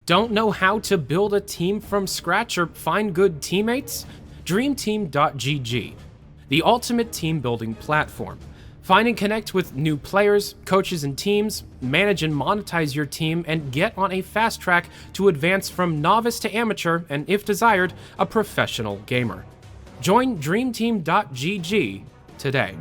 Don't know how to build a team from scratch or find good teammates? Dreamteam.gg, the ultimate team building platform. Find and connect with new players, coaches, and teams, manage and monetize your team, and get on a fast track to advance from novice to amateur and, if desired, a professional gamer. Join Dreamteam.gg today.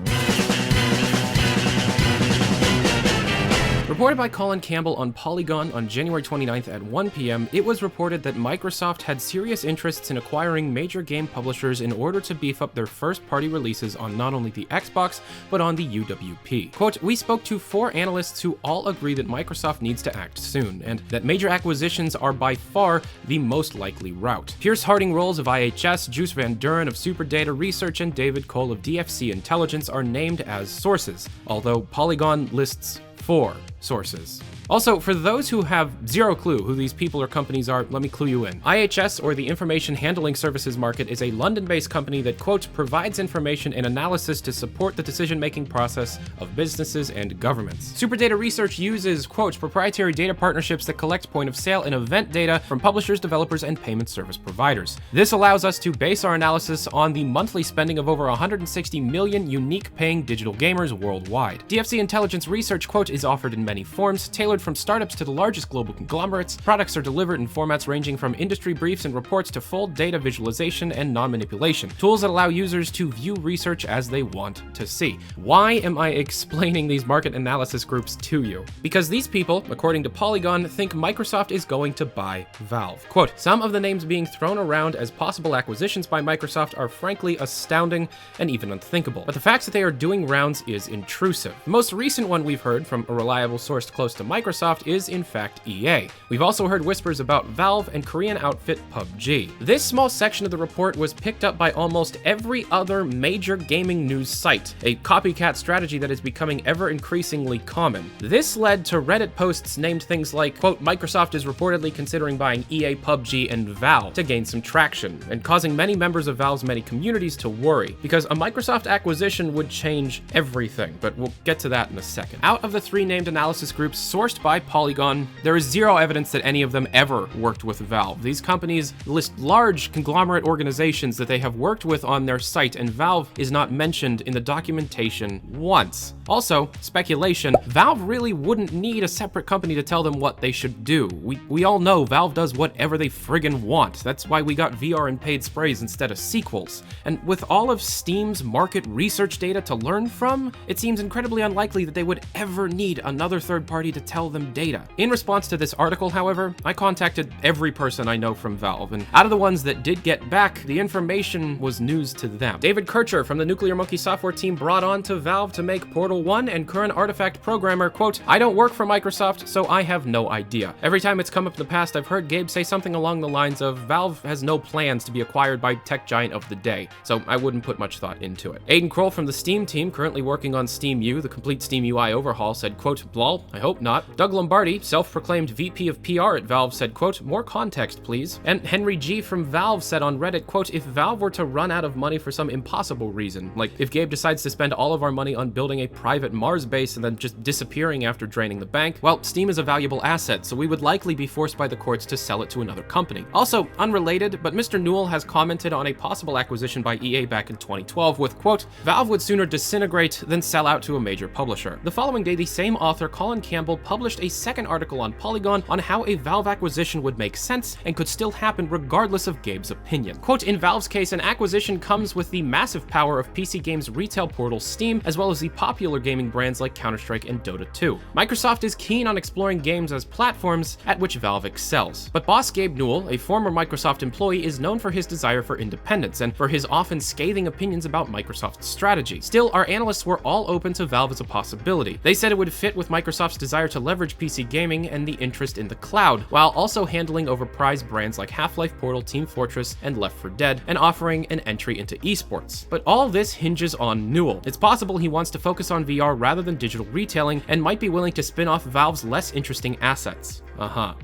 Reported by Colin Campbell on Polygon on January 29th at 1 p.m., it was reported that Microsoft had serious interests in acquiring major game publishers in order to beef up their first-party releases on not only the Xbox, but on the UWP. Quote, "We spoke to 4 analysts who all agree that Microsoft needs to act soon, and that major acquisitions are by far the most likely route. Pierce Harding Rolls of IHS, Juice Van Duren of Superdata Research, and David Cole of DFC Intelligence are named as sources, although Polygon lists 4 sources. Also, for those who have zero clue who these people or companies are, let me clue you in. IHS, or the Information Handling Services Market, is a London-based company that, quote, provides information and analysis to support the decision-making process of businesses and governments. Superdata Research uses, quote, proprietary data partnerships that collect point-of-sale and event data from publishers, developers, and payment service providers. This allows us to base our analysis on the monthly spending of over 160 million unique paying digital gamers worldwide. DFC Intelligence Research, quote, is offered in many forms, tailored from startups to the largest global conglomerates. Products are delivered in formats ranging from industry briefs and reports to full data visualization and non-manipulation. Tools that allow users to view research as they want to see. Why am I explaining these market analysis groups to you? Because these people, according to Polygon, think Microsoft is going to buy Valve. Quote, some of the names being thrown around as possible acquisitions by Microsoft are frankly astounding and even unthinkable. But the fact that they are doing rounds is intrusive. The most recent one we've heard from a reliable source close to Microsoft is in fact EA. We've also heard whispers about Valve and Korean outfit PUBG. This small section of the report was picked up by almost every other major gaming news site, a copycat strategy that is becoming ever increasingly common. This led to Reddit posts named things like, quote, Microsoft is reportedly considering buying EA, PUBG, and Valve to gain some traction, and causing many members of Valve's many communities to worry, because a Microsoft acquisition would change everything, but we'll get to that in a second. Out of the 3 named analysis groups sourced by Polygon, there is zero evidence that any of them ever worked with Valve. These companies list large conglomerate organizations that they have worked with on their site, and Valve is not mentioned in the documentation once. Also, speculation, Valve really wouldn't need a separate company to tell them what they should do. We all know Valve does whatever they friggin' want. That's why we got VR and paid sprays instead of sequels. And with all of Steam's market research data to learn from, it seems incredibly unlikely that they would ever need another third party to tell them data. In response to this article, however, I contacted every person I know from Valve, and out of the ones that did get back, the information was news to them. David Kircher from the Nuclear Monkey software team brought on to Valve to make Portal 1 and current Artifact programmer, quote, I don't work for Microsoft, so I have no idea. Every time it's come up in the past, I've heard Gabe say something along the lines of, Valve has no plans to be acquired by tech giant of the day, so I wouldn't put much thought into it. Aiden Kroll from the Steam team, currently working on Steam U, the complete Steam UI overhaul, said, quote, lol, I hope not. Doug Lombardi, self-proclaimed VP of PR at Valve, said, quote, more context, please. And Henry G from Valve said on Reddit, quote, if Valve were to run out of money for some impossible reason, like if Gabe decides to spend all of our money on building a private Mars base and then just disappearing after draining the bank, well, Steam is a valuable asset, so we would likely be forced by the courts to sell it to another company. Also, unrelated, but Mr. Newell has commented on a possible acquisition by EA back in 2012 with, quote, Valve would sooner disintegrate than sell out to a major publisher. The following day, the same author, Colin Campbell, published a second article on Polygon on how a Valve acquisition would make sense and could still happen regardless of Gabe's opinion. Quote, in Valve's case, an acquisition comes with the massive power of PC games retail portal Steam, as well as the popular gaming brands like Counter-Strike and Dota 2. Microsoft is keen on exploring games as platforms at which Valve excels. But boss Gabe Newell, a former Microsoft employee, is known for his desire for independence and for his often scathing opinions about Microsoft's strategy. Still, our analysts were all open to Valve as a possibility. They said it would fit with Microsoft's desire to leverage PC gaming and the interest in the cloud, while also handling overpriced brands like Half-Life, Portal, Team Fortress, and Left 4 Dead, and offering an entry into esports. But all this hinges on Newell. It's possible he wants to focus on VR rather than digital retailing, and might be willing to spin off Valve's less interesting assets.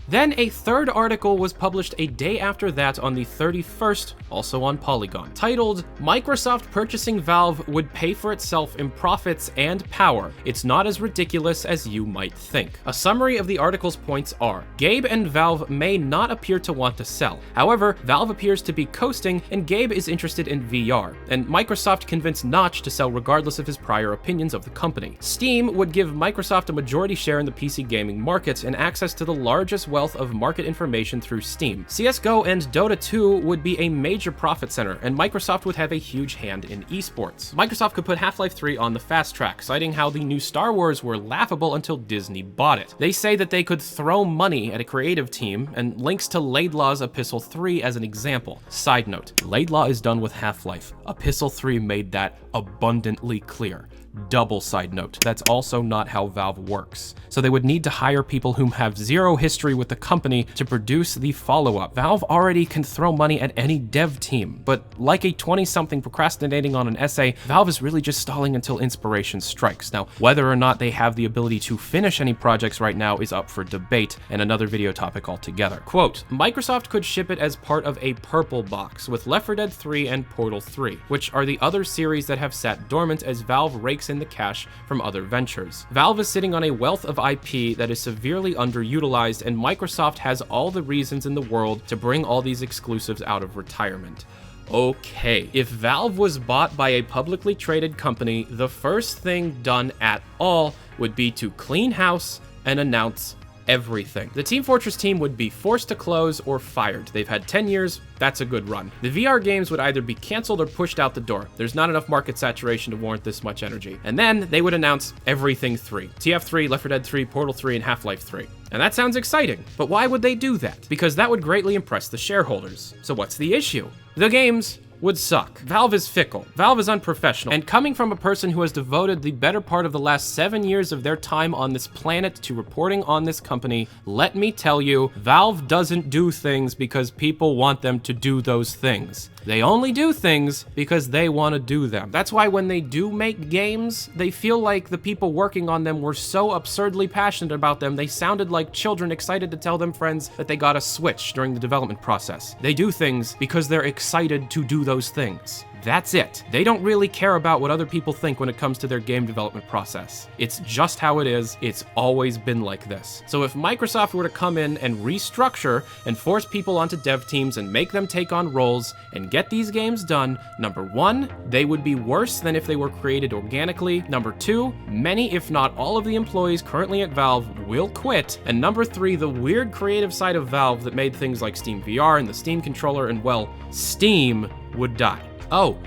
Then a third article was published a day after that on the 31st, also on Polygon, titled, "Microsoft purchasing Valve would pay for itself in profits and power. It's not as ridiculous as you might think." A summary of the article's points are, Gabe and Valve may not appear to want to sell. However, Valve appears to be coasting, and Gabe is interested in VR, and Microsoft convinced Notch to sell regardless of his prior opinions of the company. Steam would give Microsoft a majority share in the PC gaming market and access to the largest wealth of market information through Steam. CSGO and Dota 2 would be a major profit center, and Microsoft would have a huge hand in esports. Microsoft could put Half-Life 3 on the fast track, citing how the new Star Wars were laughable until Disney bought it. They say that they could throw money at a creative team, and links to Laidlaw's Epistle 3 as an example. Side note, Laidlaw is done with Half-Life. Epistle 3 made that abundantly clear. Double side note, that's also not how Valve works. So they would need to hire people whom have zero history with the company to produce the follow-up. Valve already can throw money at any dev team, but like a 20-something procrastinating on an essay, Valve is really just stalling until inspiration strikes. Now, whether or not they have the ability to finish any projects right now is up for debate, and another video topic altogether. Quote, Microsoft could ship it as part of a purple box with Left 4 Dead 3 and Portal 3, which are the other series that have sat dormant as Valve rakes in the cash from other ventures. Valve is sitting on a wealth of IP that is severely underutilized, and Microsoft has all the reasons in the world to bring all these exclusives out of retirement. Okay, if Valve was bought by a publicly traded company, the first thing done at all would be to clean house and announce everything. The Team Fortress team would be forced to close or fired. They've had 10 years, that's a good run. The VR games would either be canceled or pushed out the door. There's not enough market saturation to warrant this much energy. And then they would announce everything 3. TF3, Left 4 Dead 3, Portal 3, and Half-Life 3. And that sounds exciting, but why would they do that? Because that would greatly impress the shareholders. So what's the issue? The games would suck. Valve is fickle. Valve is unprofessional. And coming from a person who has devoted the better part of the last 7 years of their time on this planet to reporting on this company, let me tell you, Valve doesn't do things because people want them to do those things. They only do things because they want to do them. That's why when they do make games, they feel like the people working on them were so absurdly passionate about them, they sounded like children excited to tell them friends that they got a Switch during the development process. They do things because they're excited to do those things. That's it. They don't really care about what other people think when it comes to their game development process. It's just how it is. It's always been like this. So if Microsoft were to come in and restructure and force people onto dev teams and make them take on roles and get these games done, number 1, they would be worse than if they were created organically. Number 2, many, if not all of the employees currently at Valve will quit. And number 3, the weird creative side of Valve that made things like Steam VR and the Steam controller and, well, Steam would die. Oh,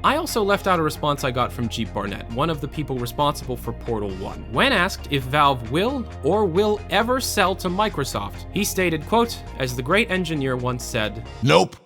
I also left out a response I got from Jeep Barnett, one of the people responsible for Portal 1. When asked if Valve will or will ever sell to Microsoft, he stated, quote, as the great engineer once said, "Nope."